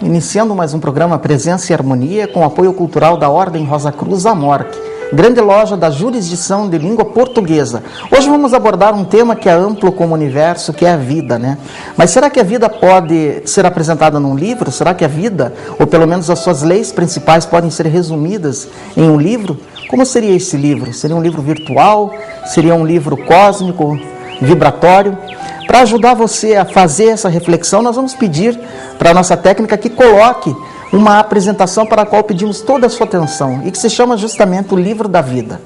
iniciando mais um programa Presença e Harmonia com apoio cultural da Ordem Rosa Cruz Amorque, grande loja da jurisdição de língua portuguesa. Hoje vamos abordar um tema que é amplo como o universo, que é a vida, né? Mas será que a vida pode ser apresentada num livro? Será que a vida, ou pelo menos as suas leis principais, podem ser resumidas em um livro? Como seria esse livro? Seria um livro virtual? Seria um livro cósmico, vibratório? Para ajudar você a fazer essa reflexão, nós vamos pedir para a nossa técnica que coloque uma apresentação para a qual pedimos toda a sua atenção e que se chama justamente o Livro da Vida.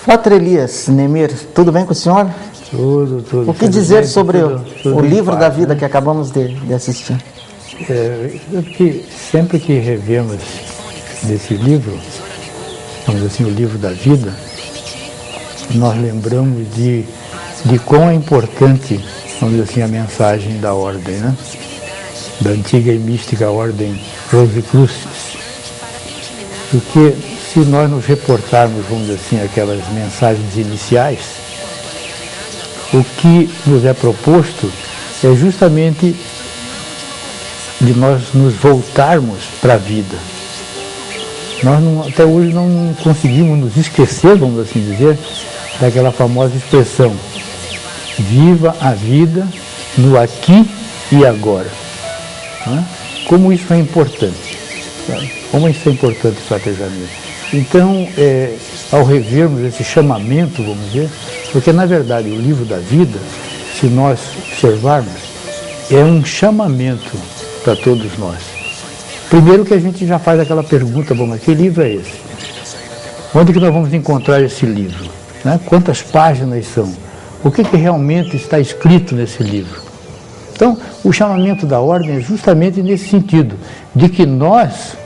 Fratre Elias Nemir, tudo bem com o senhor? Tudo. O que dizer sobre o Livro da Vida que acabamos de assistir? Porque sempre que revemos desse livro, vamos dizer assim, o Livro da Vida, nós lembramos de quão é importante, vamos dizer assim, a mensagem da ordem, né? Da antiga e mística ordem Rosicrucis. Porque se nós nos reportarmos, vamos dizer assim, aquelas mensagens iniciais, o que nos é proposto é justamente de nós nos voltarmos para a vida. Nós até hoje não conseguimos nos esquecer, vamos assim dizer, daquela famosa expressão: viva a vida no aqui e agora. Como isso é importante. Como isso é importante, Fratre Jamil. Então, ao revermos esse chamamento, vamos dizer, porque na verdade o Livro da Vida, se nós observarmos, é um chamamento para todos nós. Primeiro que a gente já faz aquela pergunta: bom, mas que livro é esse? Onde que nós vamos encontrar esse livro? Quantas páginas são? o que realmente está escrito nesse livro. Então, o chamamento da ordem é justamente nesse sentido, de que nós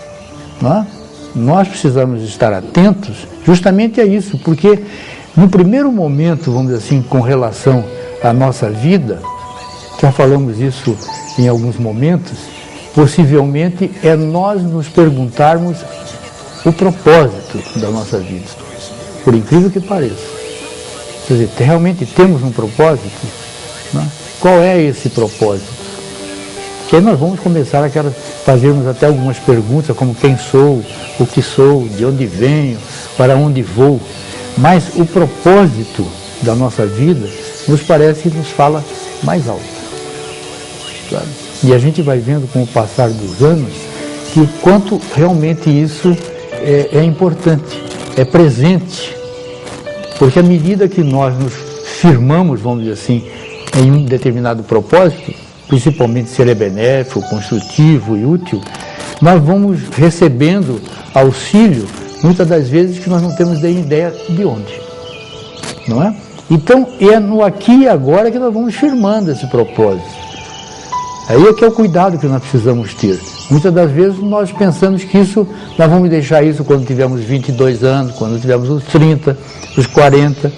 precisamos estar atentos justamente a isso, porque no primeiro momento, vamos dizer assim, com relação à nossa vida, já falamos isso em alguns momentos, possivelmente é nós nos perguntarmos o propósito da nossa vida, por incrível que pareça. Quer dizer, realmente temos um propósito? Né? Qual é esse propósito? Que aí nós vamos começar a fazermos até algumas perguntas, como quem sou, o que sou, de onde venho, para onde vou. Mas o propósito da nossa vida nos parece que nos fala mais alto. Sabe? E a gente vai vendo com o passar dos anos que o quanto realmente isso é importante, é presente. Porque à medida que nós nos firmamos, vamos dizer assim, em um determinado propósito, principalmente se ele é benéfico, construtivo e útil, nós vamos recebendo auxílio, muitas das vezes que nós não temos nem ideia de onde. Não é? Então, é no aqui e agora que nós vamos firmando esse propósito. Aí é que é o cuidado que nós precisamos ter. Muitas das vezes nós pensamos que nós vamos deixar isso quando tivermos 22 anos, quando tivermos os 30, os 40.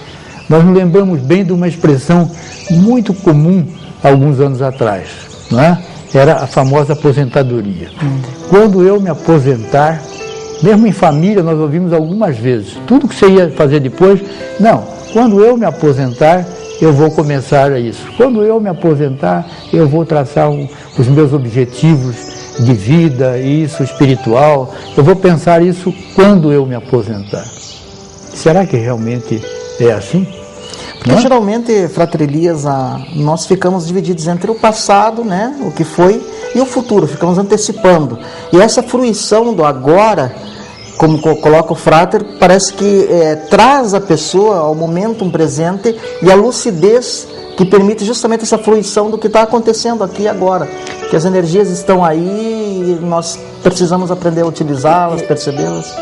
Nós nos lembramos bem de uma expressão muito comum alguns anos atrás, não é? Era a famosa aposentadoria. Quando eu me aposentar, mesmo em família nós ouvimos algumas vezes, tudo que você ia fazer depois, não, quando eu me aposentar, eu vou começar a isso. Quando eu me aposentar, eu vou traçar os meus objetivos de vida, isso, espiritual. Eu vou pensar isso quando eu me aposentar. Será que realmente é assim? Porque geralmente, Fratre Elias, nós ficamos divididos entre o passado, né, o que foi, e o futuro, ficamos antecipando. E essa fruição do agora, como coloca o Frater, parece que traz a pessoa ao momento presente e a lucidez que permite justamente essa fruição do que está acontecendo aqui e agora. Que as energias estão aí e nós precisamos aprender a utilizá-las, percebê-las.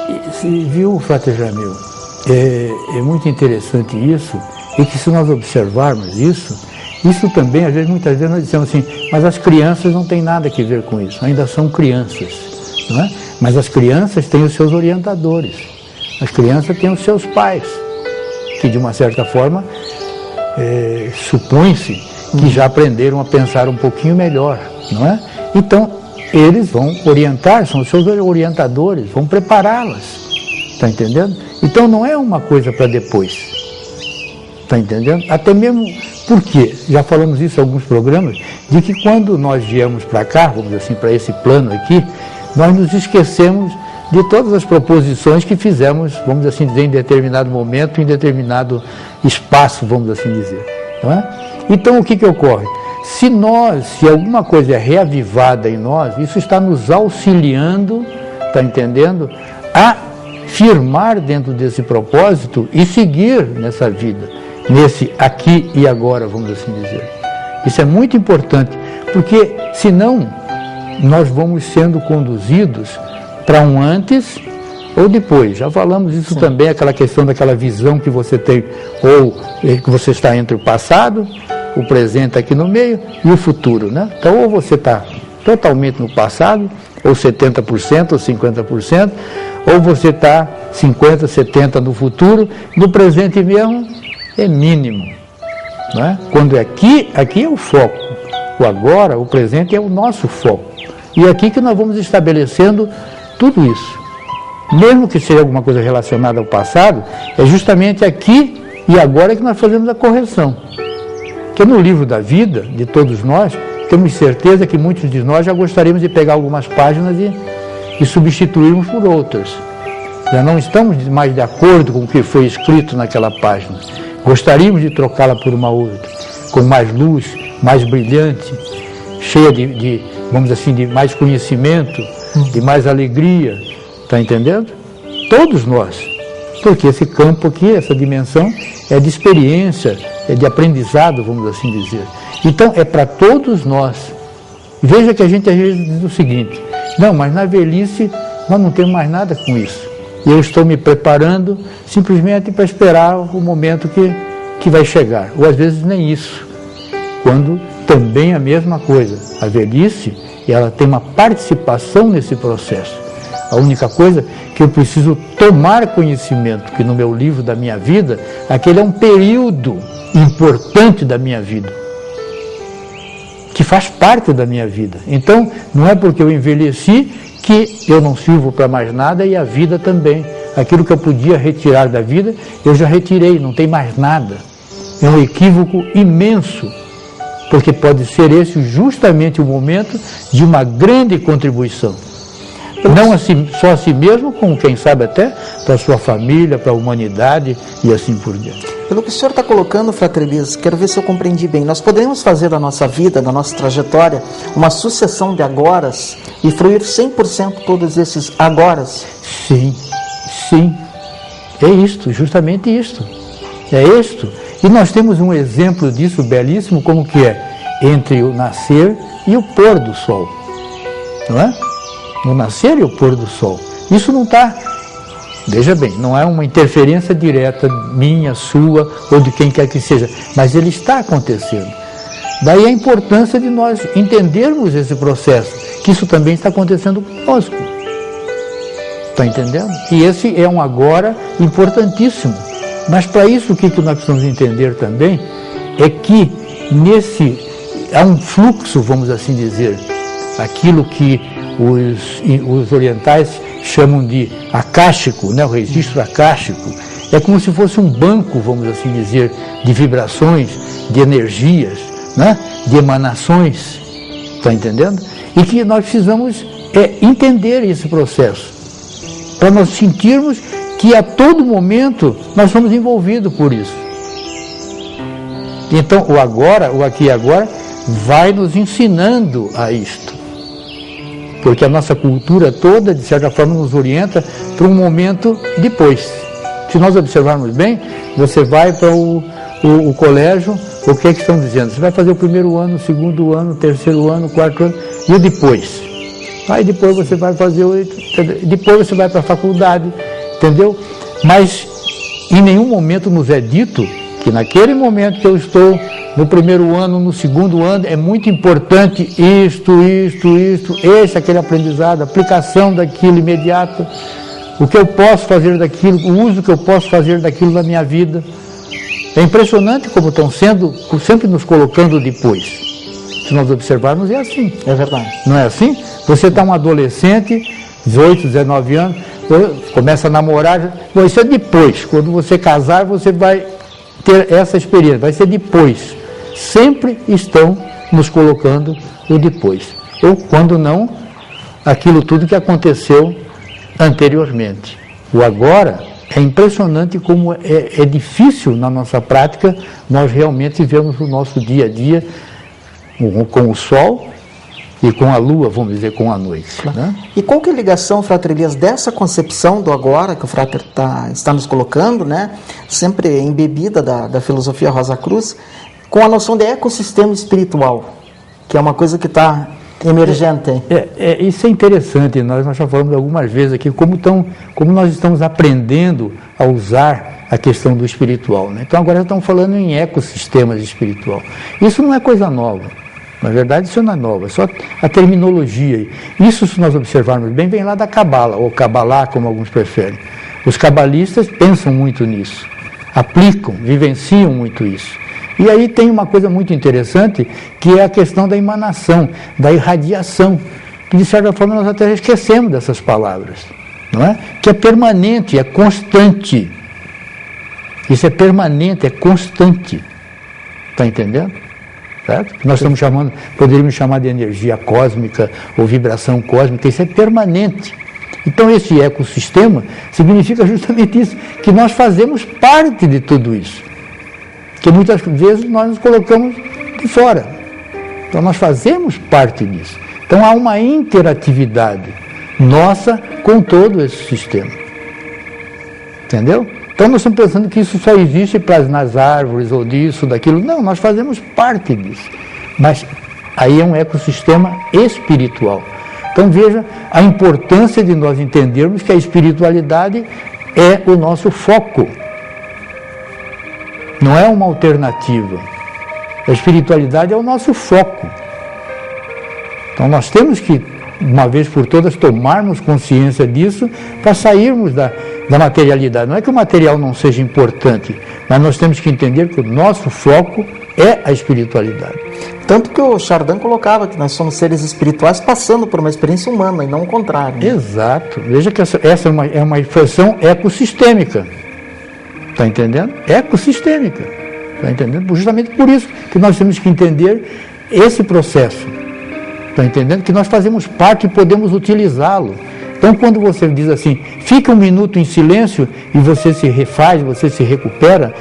Viu, Frater Jamil? É muito interessante isso, e que se nós observarmos isso também, às vezes, muitas vezes nós dizemos assim, mas as crianças não têm nada a ver com isso, ainda são crianças, não é? Mas as crianças têm os seus orientadores, as crianças têm os seus pais, que de uma certa forma supõe-se que já aprenderam a pensar um pouquinho melhor, não é? Então, eles vão orientar, são os seus orientadores, vão prepará-las, está entendendo? Então não é uma coisa para depois, está entendendo? Até mesmo porque, já falamos isso em alguns programas, de que quando nós viemos para cá, vamos dizer assim, para esse plano aqui, nós nos esquecemos de todas as proposições que fizemos, vamos assim dizer, em determinado momento, em determinado espaço, vamos assim dizer. Não é? Então o que ocorre? Se alguma coisa é reavivada em nós, isso está nos auxiliando, está entendendo? A firmar dentro desse propósito e seguir nessa vida, nesse aqui e agora, vamos assim dizer. Isso é muito importante, porque senão nós vamos sendo conduzidos para um antes ou depois. Já falamos isso também, aquela questão daquela visão que você tem, ou que você está entre o passado, o presente aqui no meio e o futuro, né? Então, ou você está totalmente no passado, ou 70%, ou 50%, ou você está 50%, 70% no futuro, no presente mesmo é mínimo, né? Quando aqui é o foco, o agora, o presente é o nosso foco. E é aqui que nós vamos estabelecendo tudo isso. Mesmo que seja alguma coisa relacionada ao passado, é justamente aqui e agora que nós fazemos a correção. Porque no livro da vida, de todos nós, temos certeza que muitos de nós já gostaríamos de pegar algumas páginas e substituirmos por outras. Já não estamos mais de acordo com o que foi escrito naquela página. Gostaríamos de trocá-la por uma outra, com mais luz, mais brilhante, cheia vamos dizer assim, de mais conhecimento, de mais alegria. Está entendendo? Todos nós. Porque esse campo aqui, essa dimensão, é de experiência, é de aprendizado, vamos assim dizer. Então, é para todos nós. Veja que a gente às vezes diz o seguinte, não, mas na velhice nós não temos mais nada com isso. E eu estou me preparando simplesmente para esperar o momento que que vai chegar, ou às vezes nem isso, quando também a mesma coisa, a velhice, ela tem uma participação nesse processo. A única coisa que eu preciso tomar conhecimento, que no meu livro da minha vida, aquele é um período importante da minha vida, que faz parte da minha vida. Então, não é porque eu envelheci que eu não sirvo para mais nada e a vida também. Aquilo que eu podia retirar da vida, eu já retirei, não tem mais nada. É um equívoco imenso, porque pode ser esse justamente o momento de uma grande contribuição. Não assim, só a si mesmo, como quem sabe até para a sua família, para a humanidade e assim por diante. Pelo que o senhor está colocando, Frater Elias, quero ver se eu compreendi bem. Nós podemos fazer da nossa vida, da nossa trajetória, uma sucessão de agoras e fruir 100% todos esses agoras? Sim, sim. É isto, justamente isto. É isto. E nós temos um exemplo disso belíssimo, como que é entre o nascer e o pôr do sol. Não é? No nascer e o pôr do sol. Isso não está, veja bem, não é uma interferência direta minha, sua ou de quem quer que seja, mas ele está acontecendo. Daí a importância de nós entendermos esse processo, que isso também está acontecendo conosco. Está entendendo? E esse é um agora importantíssimo. Mas para isso o que nós precisamos entender também é que há um fluxo, vamos assim dizer, aquilo que os orientais chamam de acástico, né? O registro acástico, é como se fosse um banco, vamos assim dizer, de vibrações, de energias, né? De emanações, está entendendo? E que nós precisamos entender esse processo, para nós sentirmos que a todo momento nós somos envolvidos por isso. Então o agora, o aqui e agora, vai nos ensinando a isto. Porque a nossa cultura toda, de certa forma, nos orienta para um momento depois. Se nós observarmos bem, você vai para o colégio, o que é que estão dizendo? Você vai fazer o primeiro ano, o segundo ano, o terceiro ano, o quarto ano, e o depois. Aí depois você vai fazer depois você vai para a faculdade, entendeu? Mas em nenhum momento nos é dito que naquele momento que eu estou no primeiro ano, no segundo ano, é muito importante aquele aprendizado, aprilicação daquilo imediato, o que eu posso fazer daquilo, o uso que eu posso fazer daquilo na minha vida. É impressionante como estão sempre nos colocando depois. Se nós observarmos, é assim. É verdade. Não é assim? Você está um adolescente, 18, 19 anos, começa a namorar, isso é depois. Quando você casar, você vai ter essa experiência, vai ser depois. Sempre estão nos colocando o depois. Ou, quando não, aquilo tudo que aconteceu anteriormente. O agora é impressionante como é difícil na nossa prática nós realmente vivemos o nosso dia a dia com o sol e com a lua, vamos dizer, com a noite. Né? E qual que é a ligação, Frater Elias, dessa concepção do agora, que o Frater está nos colocando, né? Sempre embebida da filosofia Rosa Cruz, com a noção de ecossistema espiritual, que é uma coisa que está emergente. Isso é interessante, nós já falamos algumas vezes aqui, como nós estamos aprendendo a usar a questão do espiritual. Né? Então agora já estamos falando em ecossistemas espiritual. Isso não é coisa nova. Na verdade, isso não é nova, é só a terminologia. Isso, se nós observarmos bem, vem lá da Cabala, ou Cabalá, como alguns preferem. Os cabalistas pensam muito nisso, aplicam, vivenciam muito isso. E aí tem uma coisa muito interessante, que é a questão da emanação, da irradiação, que de certa forma nós até esquecemos dessas palavras, não é? Que é permanente, é constante. Isso é permanente, é constante. Está entendendo? Certo? Nós estamos poderíamos chamar de energia cósmica ou vibração cósmica, isso é permanente. Então esse ecossistema significa justamente isso, que nós fazemos parte de tudo isso. Que muitas vezes nós nos colocamos de fora. Então nós fazemos parte disso. Então há uma interatividade nossa com todo esse sistema. Entendeu? Então nós estamos pensando que isso só existe nas árvores ou disso, daquilo. Não, nós fazemos parte disso. Mas aí é um ecossistema espiritual. Então veja a importância de nós entendermos que a espiritualidade é o nosso foco. não é uma alternativa. A espiritualidade é o nosso foco. Então nós temos que, uma vez por todas, tomarmos consciência disso para sairmos da materialidade. Não é que o material não seja importante, mas nós temos que entender que o nosso foco é a espiritualidade. Tanto que o Chardin colocava que nós somos seres espirituais passando por uma experiência humana e não o contrário. Né? Exato. Veja que essa é uma expressão ecossistêmica. Está entendendo? Ecossistêmica. Está entendendo? Justamente por isso que nós temos que entender esse processo. Está entendendo? Que nós fazemos parte e podemos utilizá-lo. Então, quando você diz assim, fica um minuto em silêncio e você se refaz, você se recupera,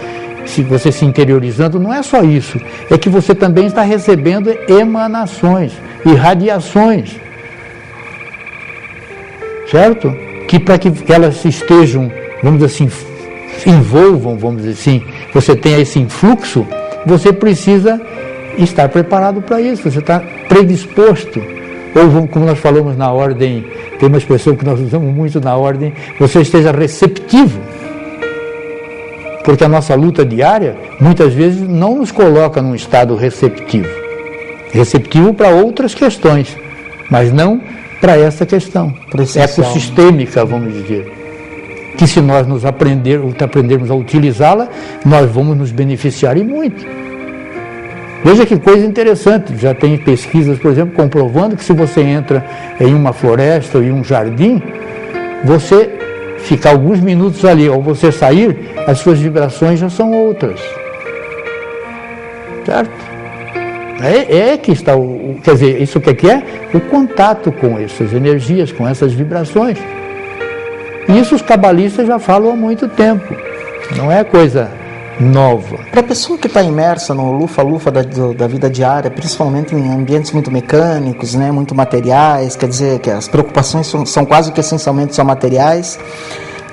se você se interiorizando, não é só isso. É que você também está recebendo emanações, irradiações. Certo? Que para que elas estejam, vamos dizer assim, envolvam, vamos dizer assim, você tenha esse influxo, você precisa estar preparado para isso, você está predisposto. Ou, como nós falamos na ordem, tem uma expressão que nós usamos muito na ordem, você esteja receptivo. Porque a nossa luta diária, muitas vezes, não nos coloca num estado receptivo. Receptivo para outras questões, mas não para essa questão ecossistêmica, vamos dizer. Que se nós nos aprendermos a utilizá-la, nós vamos nos beneficiar e muito. Veja que coisa interessante, já tem pesquisas, por exemplo, comprovando que se você entra em uma floresta ou em um jardim, você ficar alguns minutos ali, ao você sair, as suas vibrações já são outras. Certo? É que está quer dizer, isso que é o contato com essas energias, com essas vibrações. E isso os cabalistas já falam há muito tempo. Não é coisa nova. Para a pessoa que está imersa no lufa-lufa da vida diária, principalmente em ambientes muito mecânicos, né, muito materiais, quer dizer que as preocupações são quase que essencialmente só materiais,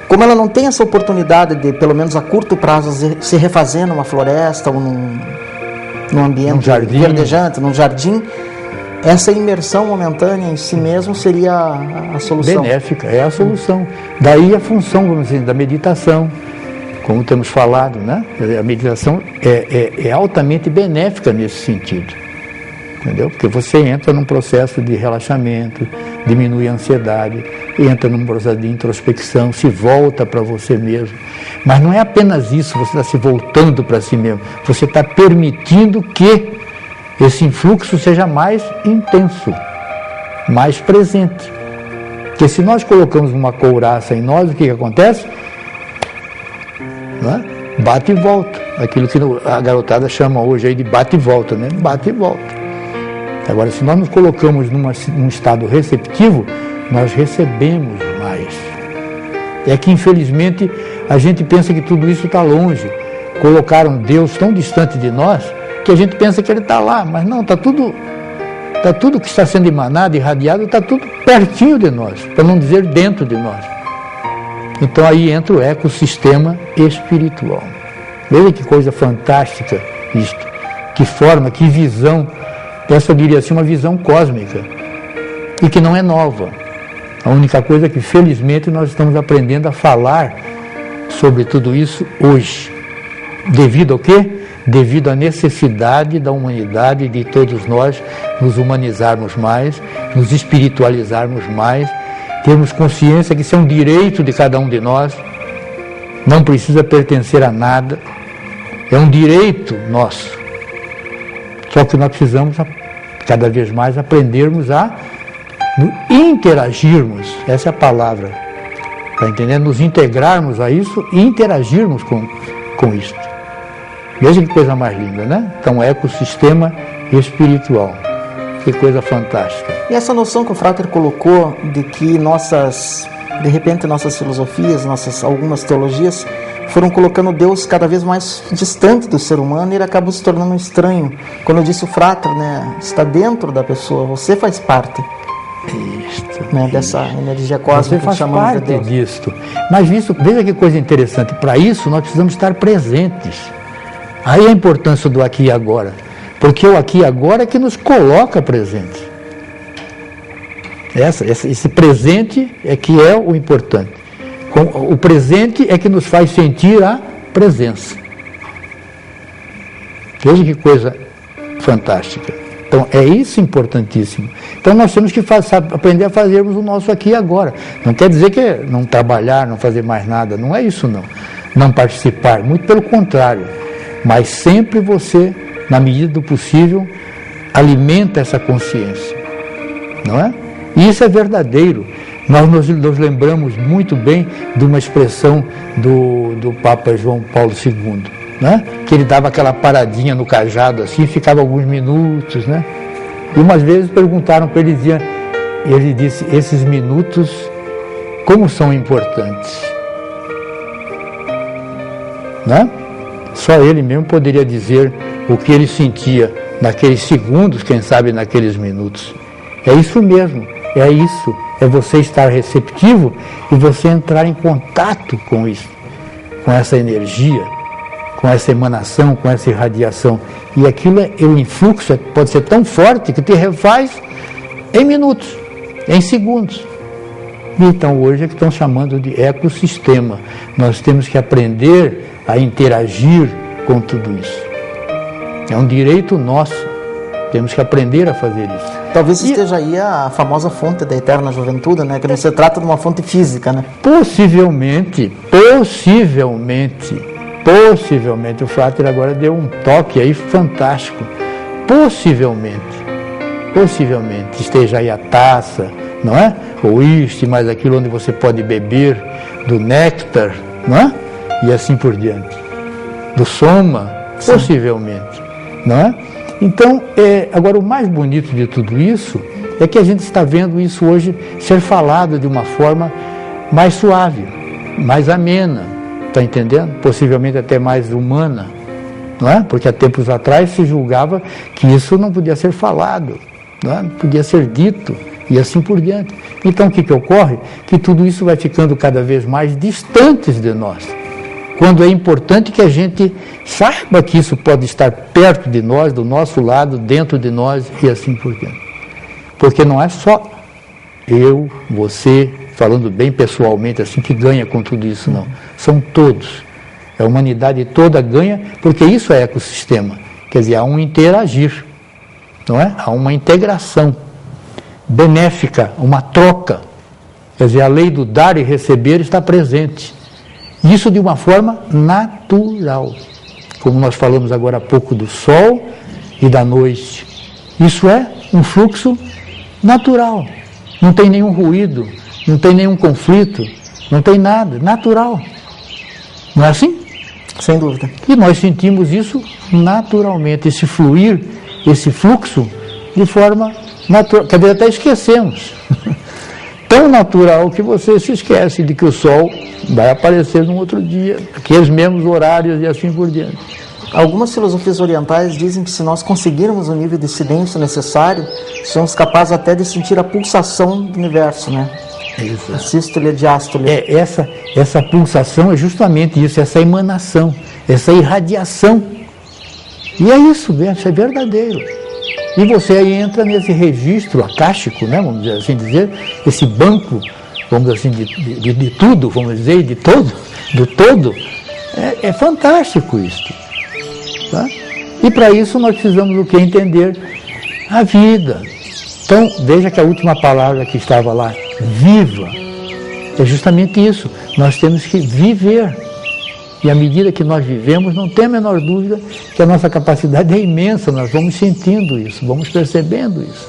como ela não tem essa oportunidade de, pelo menos a curto prazo, se refazer numa floresta ou num ambiente verdejante, num jardim, essa imersão momentânea em si mesmo seria a solução. Benéfica, é a solução. Daí a função, vamos dizer, da meditação, como temos falado, né? A meditação é altamente benéfica nesse sentido, entendeu? Porque você entra num processo de relaxamento, diminui a ansiedade, entra num processo de introspecção, se volta para você mesmo. Mas não é apenas isso, você está se voltando para si mesmo, você está permitindo que esse influxo seja mais intenso, mais presente. Porque se nós colocamos uma couraça em nós, o que acontece? Não é? Bate e volta. Aquilo que a garotada chama hoje aí de bate e volta, né? Bate e volta. Agora, se nós nos colocamos num estado receptivo, nós recebemos mais. É que, infelizmente, a gente pensa que tudo isso está longe. Colocaram Deus tão distante de nós que a gente pensa que Ele está lá, mas não, está tudo que está sendo emanado, irradiado, está tudo pertinho de nós, para não dizer dentro de nós. Então aí entra o ecossistema espiritual. Veja que coisa fantástica isto, que forma, que visão, essa eu diria assim, uma visão cósmica, e que não é nova. A única coisa é que felizmente nós estamos aprendendo a falar sobre tudo isso hoje. Devido ao quê? Devido à necessidade da humanidade e de todos nós nos humanizarmos mais, nos espiritualizarmos mais, termos consciência que isso é um direito de cada um de nós, não precisa pertencer a nada, é um direito nosso. Só que nós precisamos cada vez mais aprendermos a interagirmos, essa é a palavra, está entendendo? Nos integrarmos a isso e interagirmos com isso. Veja que coisa mais linda, né? Então, ecossistema espiritual. Que coisa fantástica. E essa noção que o Frater colocou de que de repente nossas filosofias, algumas teologias foram colocando Deus cada vez mais distante do ser humano e ele acabou se tornando estranho. Quando eu disse o Frater, né, está dentro da pessoa, você faz parte. Dessa energia cósmica que chamamos de Deus. Você faz parte disto. Mas veja que coisa interessante. Para isso, nós precisamos estar presentes. Aí a importância do aqui e agora, porque o aqui e agora é que nos coloca presentes. Esse presente é que é o importante. O presente é que nos faz sentir a presença. Veja que coisa fantástica. Então, é isso importantíssimo. Então, nós temos que aprender a fazermos o nosso aqui e agora. Não quer dizer que não trabalhar, não fazer mais nada, não é isso não. Não participar, muito pelo contrário. Mas sempre você, na medida do possível, alimenta essa consciência. Não é? E isso é verdadeiro. Nós nos lembramos muito bem de uma expressão do Papa João Paulo II, né? Que ele dava aquela paradinha no cajado assim, ficava alguns minutos, né? E umas vezes perguntaram para ele, ele disse, esses minutos, como são importantes, né? Só ele mesmo poderia dizer o que ele sentia naqueles segundos, quem sabe naqueles minutos. É isso mesmo, é isso, é você estar receptivo e você entrar em contato com isso, com essa energia, com essa emanação, com essa irradiação. E aquilo, o influxo pode ser tão forte que te refaz em minutos, em segundos. Então hoje é que estão chamando de ecossistema. Nós temos que aprender a interagir com tudo isso. É um direito nosso. Temos que aprender a fazer isso. Talvez esteja aí a famosa fonte da eterna juventude, né? Que não se trata de uma fonte física, né? Possivelmente, o Frater agora deu um toque aí fantástico. Possivelmente esteja aí a taça, não é? O uísque, mais aquilo onde você pode beber do néctar, não é? E assim por diante. Do soma, sim. Possivelmente, não é? Então, agora o mais bonito de tudo isso é que a gente está vendo isso hoje ser falado de uma forma mais suave, mais amena, está entendendo? Possivelmente até mais humana, não é? Porque há tempos atrás se julgava que isso não podia ser falado, não é? Não podia ser dito e assim por diante. Então o que ocorre? Que tudo isso vai ficando cada vez mais distantes de nós. Quando é importante que a gente saiba que isso pode estar perto de nós, do nosso lado, dentro de nós e assim por diante. Porque não é só eu, você, falando bem pessoalmente assim, que ganha com tudo isso, não. São todos. A humanidade toda ganha, porque isso é ecossistema. Quer dizer, há um interagir, não é? Há uma integração benéfica, uma troca. Quer dizer, a lei do dar e receber está presente. Isso de uma forma natural, como nós falamos agora há pouco do sol e da noite. Isso é um fluxo natural, não tem nenhum ruído, não tem nenhum conflito, não tem nada, natural. Não é assim? Sem dúvida. E nós sentimos isso naturalmente, esse fluir, esse fluxo de forma natural, quer dizer, até esquecemos. Tão natural que você se esquece de que o sol vai aparecer num outro dia, aqueles mesmos horários e assim por diante. Algumas filosofias orientais dizem que se nós conseguirmos o nível de silêncio necessário, somos capazes até de sentir a pulsação do universo, né? Isso. A sístole e a diástole. Essa pulsação é justamente isso, essa emanação, essa irradiação. E é isso é verdadeiro. E você aí entra nesse registro acástico, né, vamos dizer assim dizer, esse banco, vamos dizer assim, de tudo, vamos dizer, de todo, do todo. É fantástico isso. Tá? E para isso nós precisamos o que? Entender a vida. Então, veja que a última palavra que estava lá, viva, é justamente isso. Nós temos que viver. E à medida que nós vivemos, não tem a menor dúvida que a nossa capacidade é imensa, nós vamos sentindo isso, vamos percebendo isso.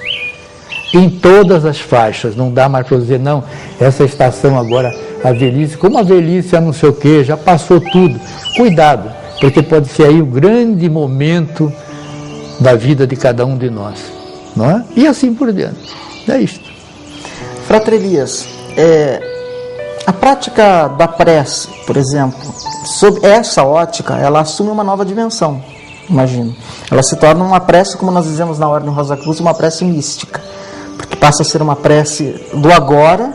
Em todas as faixas, não dá mais para dizer, não, essa estação agora, a velhice, como a velhice é não sei o quê, já passou tudo. Cuidado, porque pode ser aí o grande momento da vida de cada um de nós, não é? E assim por diante. É isto. Frater Elias, a prática da prece, por exemplo, sob essa ótica, ela assume uma nova dimensão, imagino. Ela se torna uma prece, como nós dizemos na Ordem Rosa Cruz, uma prece mística, porque passa a ser uma prece do agora,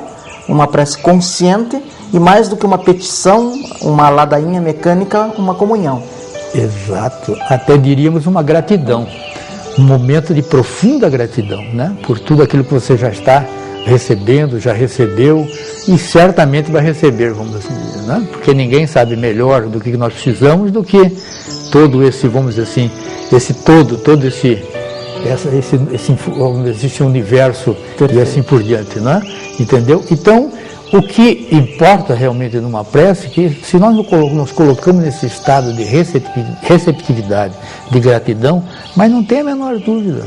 uma prece consciente, e mais do que uma petição, uma ladainha mecânica, uma comunhão. Exato, até diríamos uma gratidão, um momento de profunda gratidão, né? Por tudo aquilo que você já está recebendo, já recebeu e certamente vai receber, vamos assim dizer, né? Porque ninguém sabe melhor do que nós precisamos do que todo esse, vamos dizer assim, esse universo e assim por diante, né? Entendeu? Então, o que importa realmente numa prece é que se nós nos colocamos nesse estado de receptividade, de gratidão, mas não tem a menor dúvida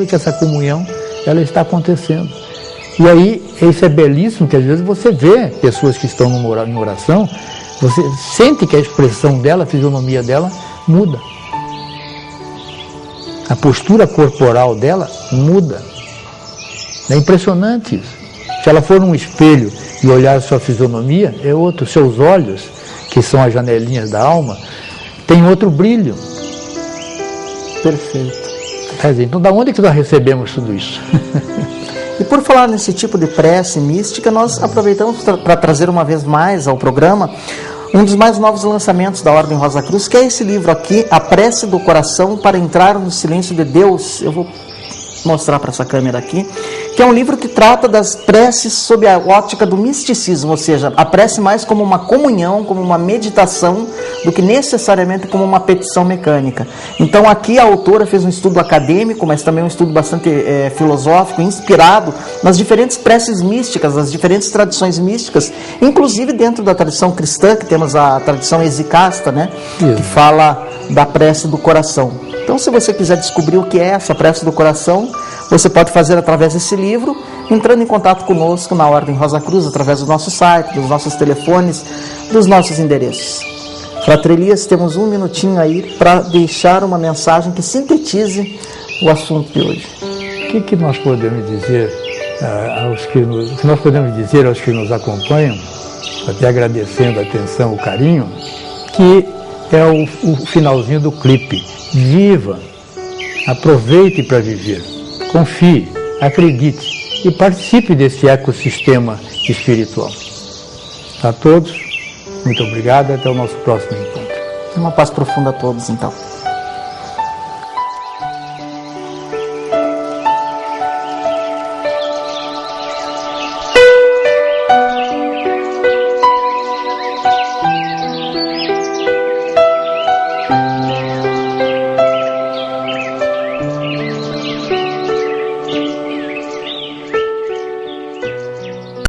que essa comunhão ela está acontecendo. E aí, isso é belíssimo, que às vezes você vê pessoas que estão em oração, você sente que a expressão dela, a fisionomia dela muda. A postura corporal dela muda. É impressionante isso. Se ela for num espelho e olhar a sua fisionomia, é outro. Seus olhos, que são as janelinhas da alma, tem outro brilho. Perfeito. Quer dizer, então, da onde que nós recebemos tudo isso? E por falar nesse tipo de prece mística, nós aproveitamos para trazer uma vez mais ao programa um dos mais novos lançamentos da Ordem Rosa Cruz, que é esse livro aqui, A Prece do Coração para Entrar no Silêncio de Deus. Eu vou mostrar para essa câmera aqui, que é um livro que trata das preces sob a ótica do misticismo, ou seja, a prece mais como uma comunhão, como uma meditação, do que necessariamente como uma petição mecânica. Então aqui a autora fez um estudo acadêmico, mas também um estudo bastante filosófico, inspirado nas diferentes preces místicas, nas diferentes tradições místicas, inclusive dentro da tradição cristã, que temos a tradição exicasta, né, que fala da prece do coração. Então, se você quiser descobrir o que é essa prece do coração, você pode fazer através desse livro, entrando em contato conosco na Ordem Rosa Cruz, através do nosso site, dos nossos telefones, dos nossos endereços. Fratre Elias, temos um minutinho aí para deixar uma mensagem que sintetize o assunto de hoje. O que nós podemos dizer aos que nos acompanham, até agradecendo a atenção, o carinho, que é o finalzinho do clipe. Viva, aproveite para viver, confie, acredite e participe desse ecossistema espiritual. A todos, muito obrigado e até o nosso próximo encontro. Uma paz profunda a todos, então.